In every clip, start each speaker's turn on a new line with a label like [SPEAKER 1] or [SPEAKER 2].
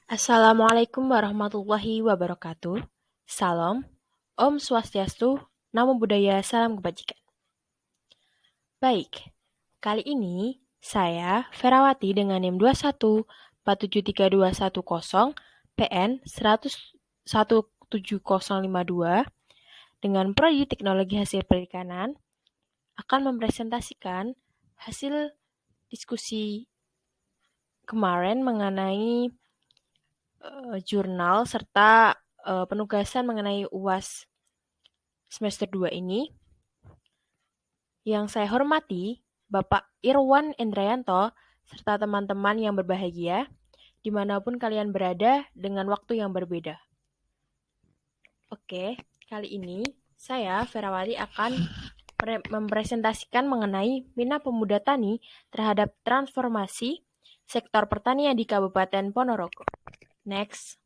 [SPEAKER 1] Assalamualaikum warahmatullahi wabarakatuh. Salam, Om Swastiastu, Namo Buddhaya, Salam Kebajikan. Baik, kali ini saya Ferawati dengan NIM 21473210 PN 1017052 dengan Prodi Teknologi Hasil Perikanan akan mempresentasikan hasil diskusi kemarin mengenai jurnal serta penugasan mengenai UAS semester 2 ini. Yang saya hormati Bapak Irwan Endrayanto serta teman-teman yang berbahagia dimanapun kalian berada dengan waktu yang berbeda. Oke, kali ini saya Ferawati akan mempresentasikan mengenai minat pemuda tani terhadap transformasi sektor pertanian di Kabupaten Ponorogo. Next.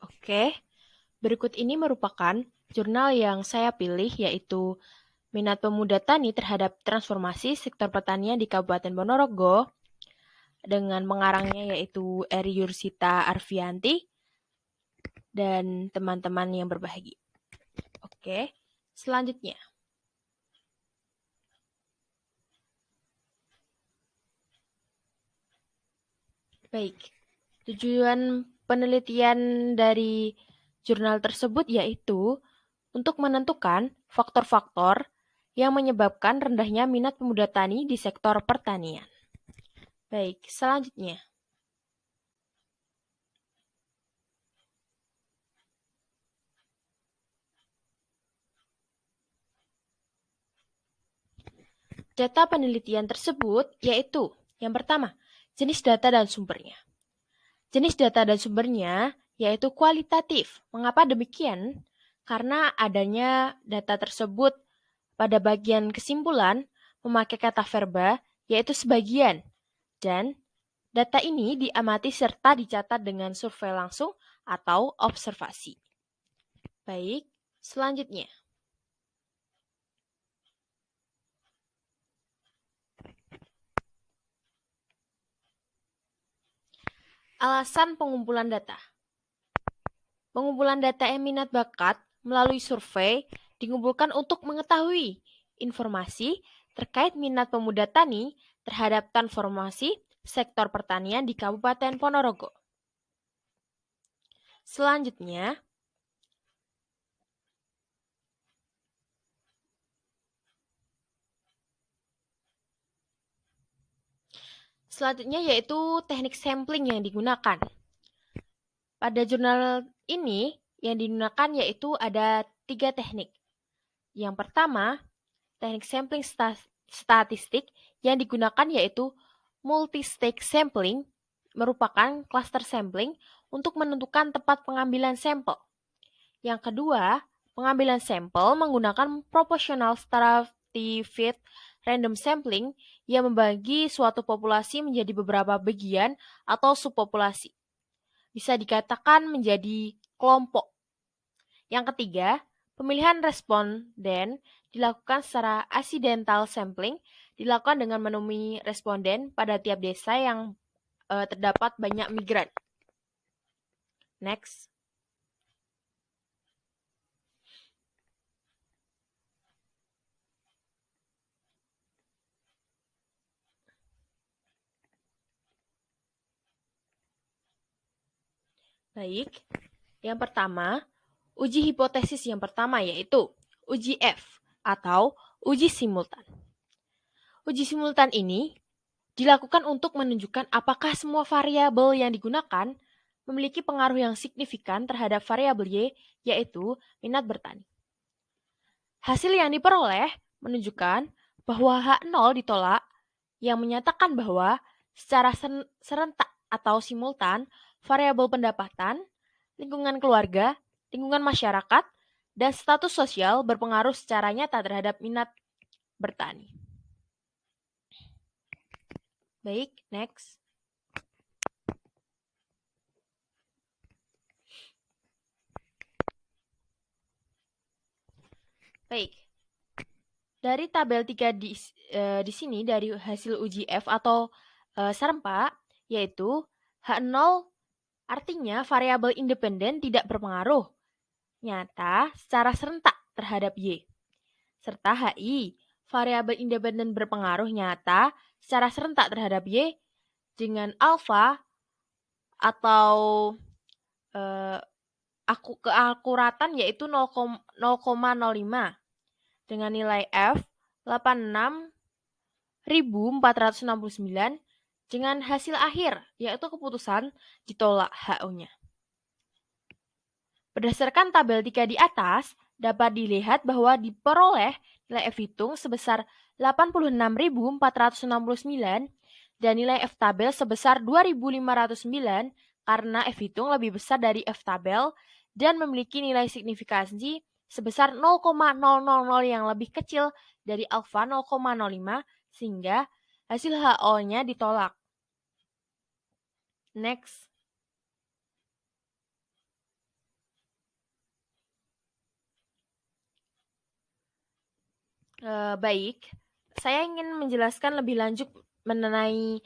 [SPEAKER 1] Oke, berikut ini merupakan jurnal yang saya pilih yaitu Minat Pemuda Tani terhadap Transformasi Sektor Pertanian di Kabupaten Ponorogo dengan pengarangnya yaitu Eri Yursita Arfianti dan teman-teman yang berbahagia. Oke, selanjutnya. Baik, tujuan penelitian dari jurnal tersebut yaitu untuk menentukan faktor-faktor yang menyebabkan rendahnya minat pemuda tani di sektor pertanian. Baik, selanjutnya. Data penelitian tersebut yaitu yang pertama, jenis data dan sumbernya. Jenis data dan sumbernya yaitu kualitatif. Mengapa demikian? Karena adanya data tersebut pada bagian kesimpulan memakai kata verba yaitu sebagian. Dan data ini diamati serta dicatat dengan survei langsung atau observasi. Baik, selanjutnya. Alasan pengumpulan data. Pengumpulan data minat bakat melalui survei dikumpulkan untuk mengetahui informasi terkait minat pemuda tani terhadap transformasi sektor pertanian di Kabupaten Ponorogo. Selanjutnya, yaitu teknik sampling yang digunakan. Pada jurnal ini yang digunakan yaitu ada 3 teknik. Yang pertama, teknik sampling statistik yang digunakan yaitu multi-stage sampling merupakan cluster sampling untuk menentukan tempat pengambilan sampel. Yang kedua, pengambilan sampel menggunakan proportional stratified random sampling yang membagi suatu populasi menjadi beberapa bagian atau subpopulasi. Bisa dikatakan menjadi kelompok. Yang ketiga, pemilihan responden dilakukan secara accidental sampling, dilakukan dengan menemui responden pada tiap desa yang terdapat banyak migran. Next. Baik, yang pertama, uji hipotesis yang pertama yaitu uji F atau uji simultan. Uji simultan ini dilakukan untuk menunjukkan apakah semua variabel yang digunakan memiliki pengaruh yang signifikan terhadap variabel Y, yaitu minat bertani. Hasil yang diperoleh menunjukkan bahwa H0 ditolak, yang menyatakan bahwa secara serentak atau simultan, variabel pendapatan, lingkungan keluarga, lingkungan masyarakat, dan status sosial berpengaruh secara nyata terhadap minat bertani. Baik, next. Baik. Dari tabel 3 di sini, dari hasil uji F atau serempak, yaitu H0 artinya variabel independen tidak berpengaruh nyata secara serentak terhadap Y. Serta HI, variabel independen berpengaruh nyata secara serentak terhadap Y dengan alfa atau keakuratan yaitu 0,05 dengan nilai F 86.469 dengan hasil akhir yaitu keputusan ditolak HO-nya. Berdasarkan tabel 3 di atas, dapat dilihat bahwa diperoleh nilai F hitung sebesar 86.469 dan nilai F tabel sebesar 2.509 karena F hitung lebih besar dari F tabel dan memiliki nilai signifikansi sebesar 0,000 yang lebih kecil dari alfa 0,05 sehingga hasil HO-nya ditolak. Next. Baik, saya ingin menjelaskan lebih lanjut mengenai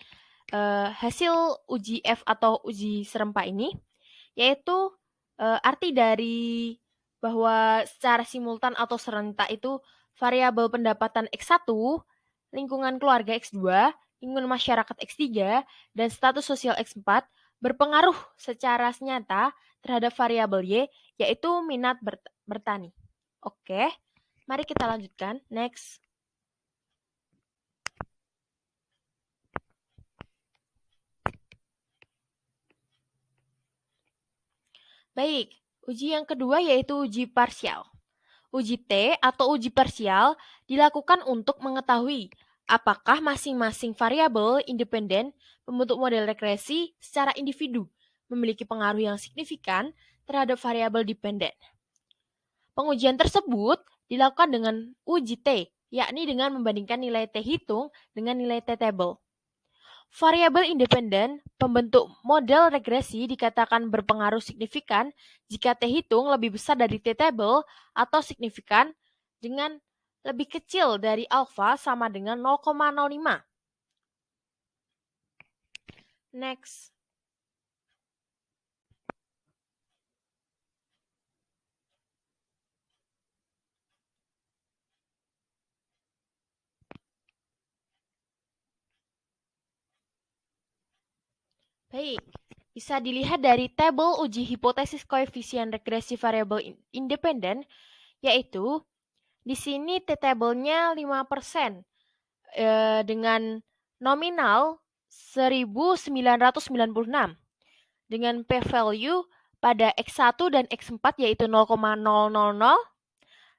[SPEAKER 1] hasil uji F atau uji serempak ini, yaitu arti dari bahwa secara simultan atau serentak itu variabel pendapatan X1, lingkungan keluarga X2, lingkungan masyarakat X3, dan status sosial X4 berpengaruh secara nyata terhadap variabel Y, yaitu minat bertani. Oke. Mari kita lanjutkan. Next. Baik, uji yang kedua yaitu uji parsial. Uji T atau uji parsial dilakukan untuk mengetahui apakah masing-masing variabel independen pembentuk model regresi secara individu memiliki pengaruh yang signifikan terhadap variabel dependen. Pengujian tersebut dilakukan dengan uji T, yakni dengan membandingkan nilai T hitung dengan nilai T table. Variabel independen pembentuk model regresi dikatakan berpengaruh signifikan jika T hitung lebih besar dari T table atau signifikan dengan lebih kecil dari alfa sama dengan 0,05. Next. Baik, bisa dilihat dari tabel uji hipotesis koefisien regresi variabel independen, yaitu di sini T-table-nya 5% dengan nominal 1996 dengan p-value pada X1 dan X4 yaitu 0,000,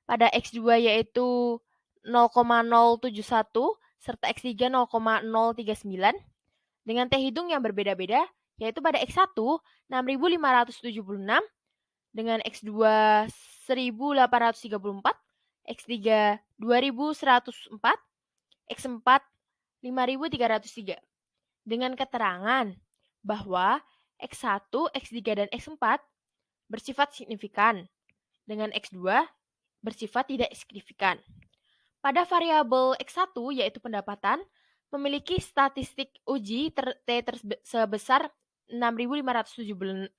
[SPEAKER 1] pada X2 yaitu 0,071 serta X3 0,039 dengan T hitung yang berbeda-beda yaitu pada X1 6576 dengan X2 1834, X3 2104, X4 5303 dengan keterangan bahwa X1, X3, dan X4 bersifat signifikan dengan X2 bersifat tidak signifikan. Pada variabel X1 yaitu pendapatan memiliki statistik uji sebesar 6576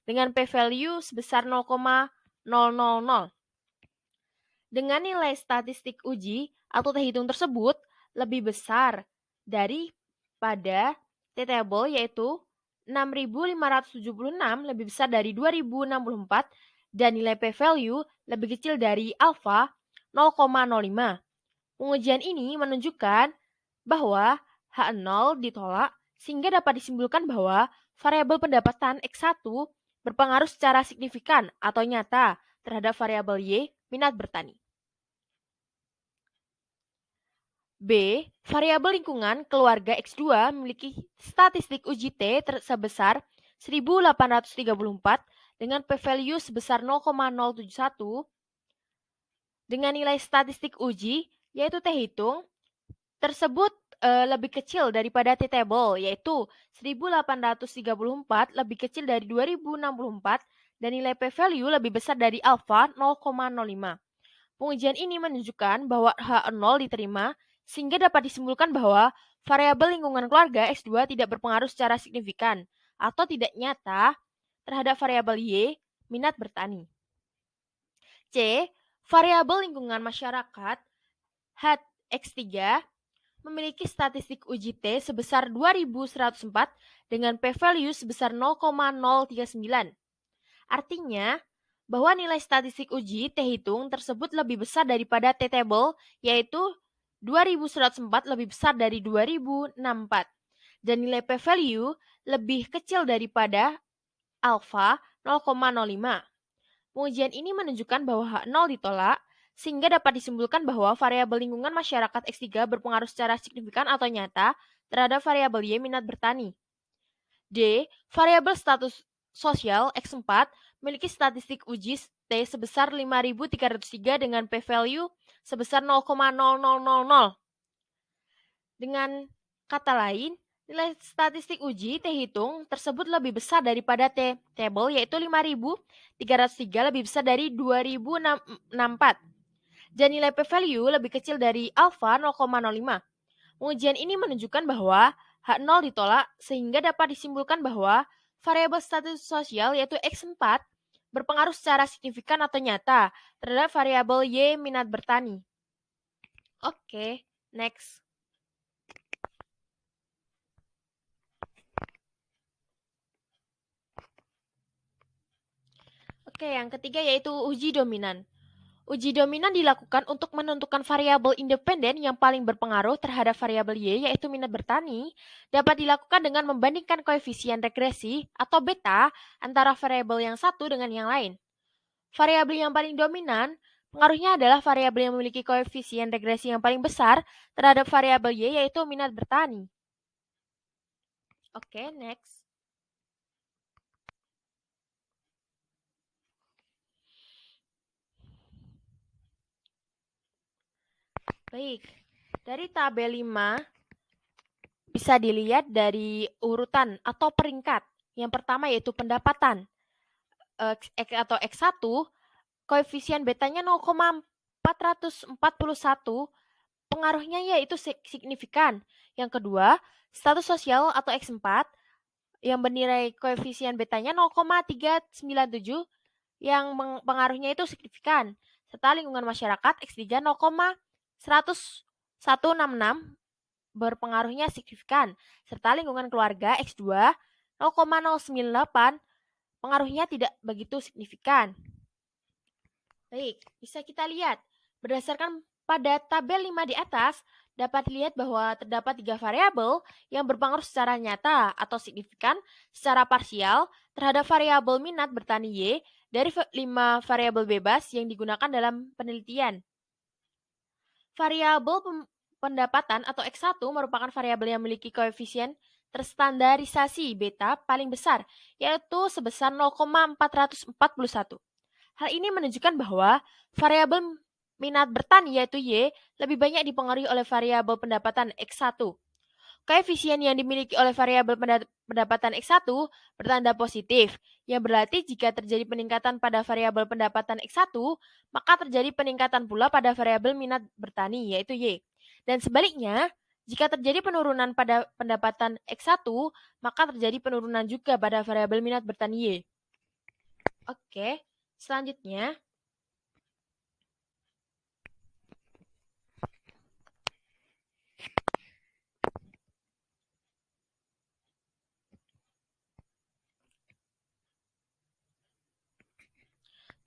[SPEAKER 1] dengan p-value sebesar 0,000. Dengan nilai statistik uji atau T hitung tersebut lebih besar daripada T table yaitu 6576 lebih besar dari 2064 dan nilai p-value lebih kecil dari alfa 0,05. Pengujian ini menunjukkan bahwa H0 ditolak sehingga dapat disimpulkan bahwa variabel pendapatan X1 berpengaruh secara signifikan atau nyata terhadap variabel Y minat bertani. B. Variabel lingkungan keluarga X2 memiliki statistik uji T sebesar 1834 dengan p-value sebesar 0,071 dengan nilai statistik uji yaitu T hitung tersebut lebih kecil daripada T table yaitu 1834 lebih kecil dari 2064 dan nilai p-value lebih besar dari alfa 0,05. Pengujian ini menunjukkan bahwa H0 diterima sehingga dapat disimpulkan bahwa variabel lingkungan keluarga X2 tidak berpengaruh secara signifikan atau tidak nyata terhadap variabel Y, minat bertani. C. Variabel lingkungan masyarakat HX3 memiliki statistik uji T sebesar 2104 dengan p-value sebesar 0,039. Artinya, bahwa nilai statistik uji T hitung tersebut lebih besar daripada T table, yaitu 2104 lebih besar dari 2064. Dan nilai p-value lebih kecil daripada alpha 0,05. Pengujian ini menunjukkan bahwa H0 ditolak, sehingga dapat disimpulkan bahwa variabel lingkungan masyarakat X3 berpengaruh secara signifikan atau nyata terhadap variabel Y minat bertani. D. Variabel status sosial X4 memiliki statistik uji T sebesar 5303 dengan p-value sebesar 0,0000. Dengan kata lain, nilai statistik uji T hitung tersebut lebih besar daripada T table, yaitu 5303 lebih besar dari 2064. Dan nilai p-value lebih kecil dari alpha 0,05. Pengujian ini menunjukkan bahwa H0 ditolak sehingga dapat disimpulkan bahwa variabel status sosial yaitu X4 berpengaruh secara signifikan atau nyata terhadap variabel Y minat bertani. Oke, next. Oke, yang ketiga yaitu uji dominan. Uji dominan dilakukan untuk menentukan variabel independen yang paling berpengaruh terhadap variabel Y, yaitu minat bertani, dapat dilakukan dengan membandingkan koefisien regresi atau beta antara variabel yang satu dengan yang lain. Variabel yang paling dominan, pengaruhnya adalah variabel yang memiliki koefisien regresi yang paling besar terhadap variabel Y, yaitu minat bertani. Oke, next. Baik, dari tabel 5 bisa dilihat dari urutan atau peringkat. Yang pertama yaitu pendapatan atau X1, koefisien betanya 0,441, pengaruhnya yaitu signifikan. Yang kedua, status sosial atau X4 yang bernilai koefisien betanya 0,397 yang pengaruhnya itu signifikan. Serta lingkungan masyarakat X3 0,10166 berpengaruhnya signifikan. Serta lingkungan keluarga X2 0,098 pengaruhnya tidak begitu signifikan. Baik, bisa kita lihat. Berdasarkan pada tabel 5 di atas, dapat dilihat bahwa terdapat 3 variabel yang berpengaruh secara nyata atau signifikan secara parsial terhadap variabel minat bertani Y dari 5 variabel bebas yang digunakan dalam penelitian. Variabel pendapatan atau X1 merupakan variabel yang memiliki koefisien terstandarisasi beta paling besar, yaitu sebesar 0,441. Hal ini menunjukkan bahwa variabel minat bertani yaitu Y lebih banyak dipengaruhi oleh variabel pendapatan X1. Koefisien yang dimiliki oleh variabel pendapatan X1 bertanda positif, yang berarti jika terjadi peningkatan pada variabel pendapatan X1, maka terjadi peningkatan pula pada variabel minat bertani, yaitu Y. Dan sebaliknya, jika terjadi penurunan pada pendapatan X1, maka terjadi penurunan juga pada variabel minat bertani Y. Oke, selanjutnya,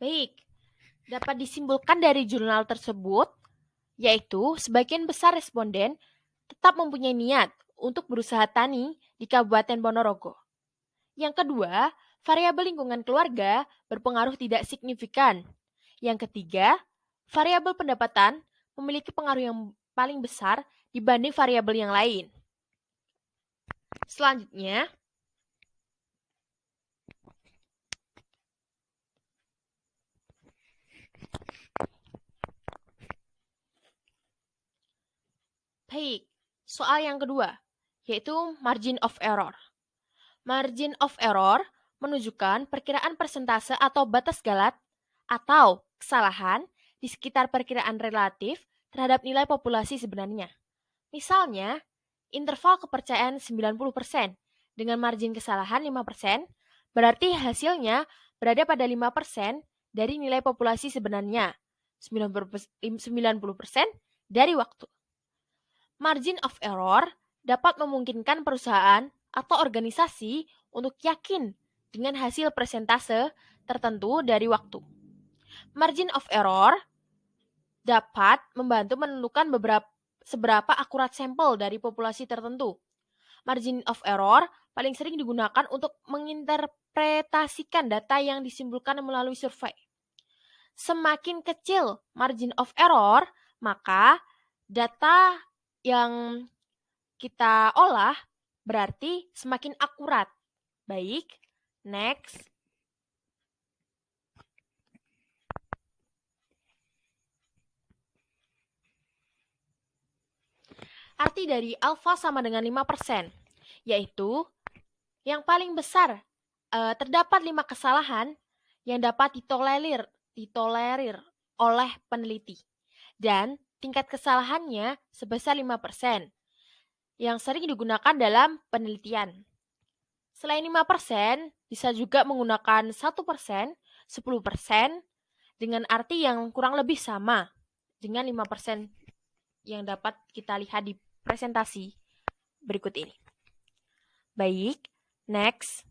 [SPEAKER 1] baik, dapat disimpulkan dari jurnal tersebut, yaitu sebagian besar responden tetap mempunyai niat untuk berusaha tani di Kabupaten Ponorogo. Yang kedua, variabel lingkungan keluarga berpengaruh tidak signifikan. Yang ketiga, variabel pendapatan memiliki pengaruh yang paling besar dibanding variabel yang lain. Selanjutnya, baik, soal yang kedua, yaitu margin of error. Margin of error menunjukkan perkiraan persentase atau batas galat atau kesalahan di sekitar perkiraan relatif terhadap nilai populasi sebenarnya. Misalnya, interval kepercayaan 90% dengan margin kesalahan 5%, berarti hasilnya berada pada 5% dari nilai populasi sebenarnya, 90% dari waktu. Margin of error dapat memungkinkan perusahaan atau organisasi untuk yakin dengan hasil persentase tertentu dari waktu. Margin of error dapat membantu menentukan seberapa akurat sampel dari populasi tertentu. Margin of error paling sering digunakan untuk menginterpretasikan data yang disimpulkan melalui survei. Semakin kecil margin of error, maka data yang kita olah berarti semakin akurat. Baik, next. Arti dari alfa sama dengan 5%, yaitu yang paling besar terdapat 5 kesalahan yang dapat ditolerir oleh peneliti. Dan tingkat kesalahannya sebesar 5%, yang sering digunakan dalam penelitian. Selain 5%, bisa juga menggunakan 1%, 10%, dengan arti yang kurang lebih sama dengan 5% yang dapat kita lihat di presentasi berikut ini. Baik, next.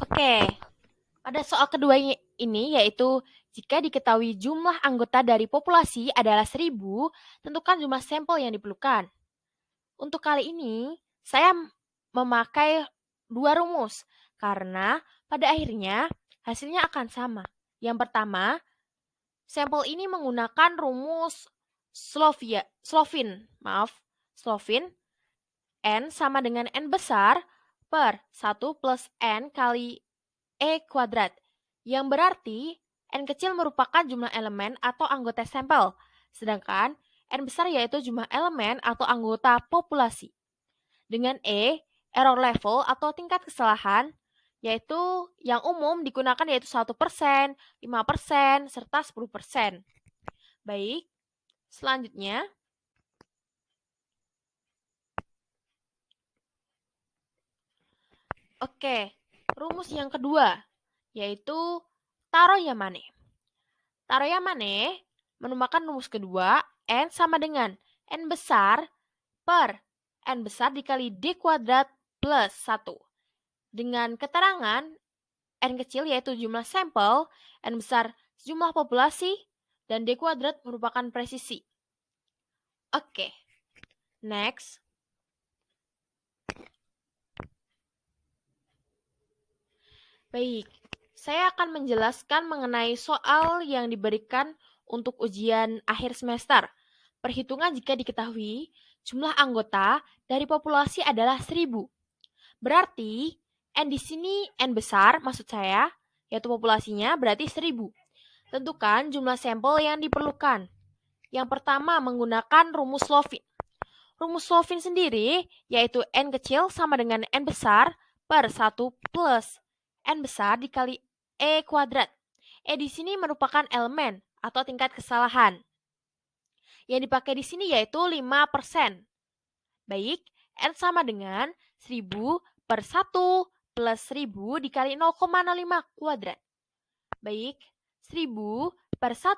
[SPEAKER 1] Oke, pada soal kedua ini yaitu jika diketahui jumlah anggota dari populasi adalah 1000, tentukan jumlah sampel yang diperlukan. Untuk kali ini, saya memakai dua rumus karena pada akhirnya hasilnya akan sama. Yang pertama, sampel ini menggunakan rumus Slovin. N sama dengan N besar per 1 plus N kali E kuadrat, yang berarti N kecil merupakan jumlah elemen atau anggota sampel, sedangkan N besar yaitu jumlah elemen atau anggota populasi. Dengan E, error level atau tingkat kesalahan, yaitu yang umum digunakan yaitu 1%, 5%, serta 10%. Baik, selanjutnya. Oke, rumus yang kedua, yaitu Taro-Yamane. Taro-Yamane merupakan rumus kedua, N sama dengan N besar per N besar dikali D kuadrat plus 1. Dengan keterangan N kecil yaitu jumlah sampel, N besar jumlah populasi, dan D kuadrat merupakan presisi. Oke, next. Baik, saya akan menjelaskan mengenai soal yang diberikan untuk ujian akhir semester. Perhitungan jika diketahui jumlah anggota dari populasi adalah 1000. Berarti N di sini N besar, maksud saya, yaitu populasinya berarti 1000. Tentukan jumlah sampel yang diperlukan. Yang pertama menggunakan rumus Slovin. Rumus Slovin sendiri yaitu N kecil sama dengan N besar per 1 plus N besar dikali E kuadrat. E di sini merupakan elemen atau tingkat kesalahan. Yang dipakai di sini yaitu 5%. Baik, N sama dengan 1000 per 1 plus 1000 dikali 0,05 kuadrat. Baik, 1000 per 1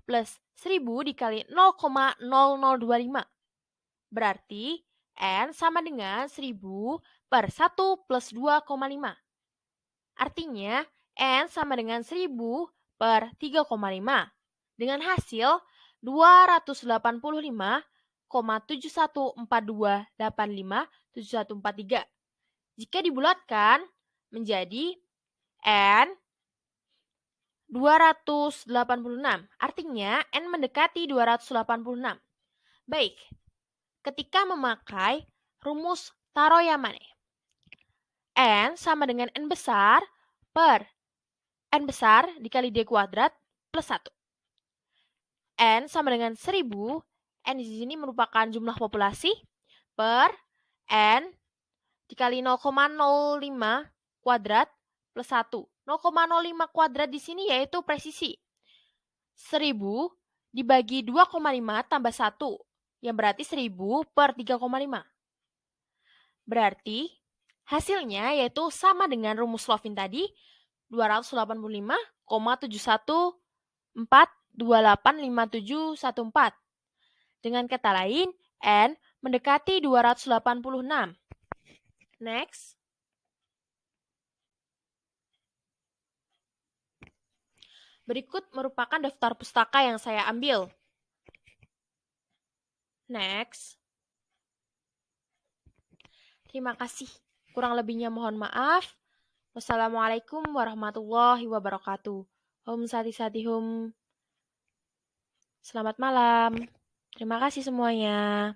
[SPEAKER 1] plus 1000 dikali 0,0025. Berarti N sama dengan 1000 per 1 plus 2,5. Artinya, N sama dengan 1000 per 3,5. Dengan hasil 285,7142857143. Jika dibulatkan menjadi N 286. Artinya, N mendekati 286. Baik, ketika memakai rumus Taro-Yamane, N sama dengan N besar per N besar dikali D kuadrat plus 1. N sama dengan 1000, N di sini merupakan jumlah populasi per N dikali 0,05 kuadrat plus 1. 0,05 kuadrat di sini yaitu presisi. 1000 dibagi 2,5 tambah 1, yang berarti 1000 per 3,5. Berarti hasilnya yaitu sama dengan rumus Lovin tadi, 285,714285714. Dengan kata lain, N mendekati 286. Next. Berikut merupakan daftar pustaka yang saya ambil. Next. Terima kasih. Kurang lebihnya mohon maaf. Wassalamualaikum warahmatullahi wabarakatuh. Hum sati sati hum. Selamat malam. Terima kasih semuanya.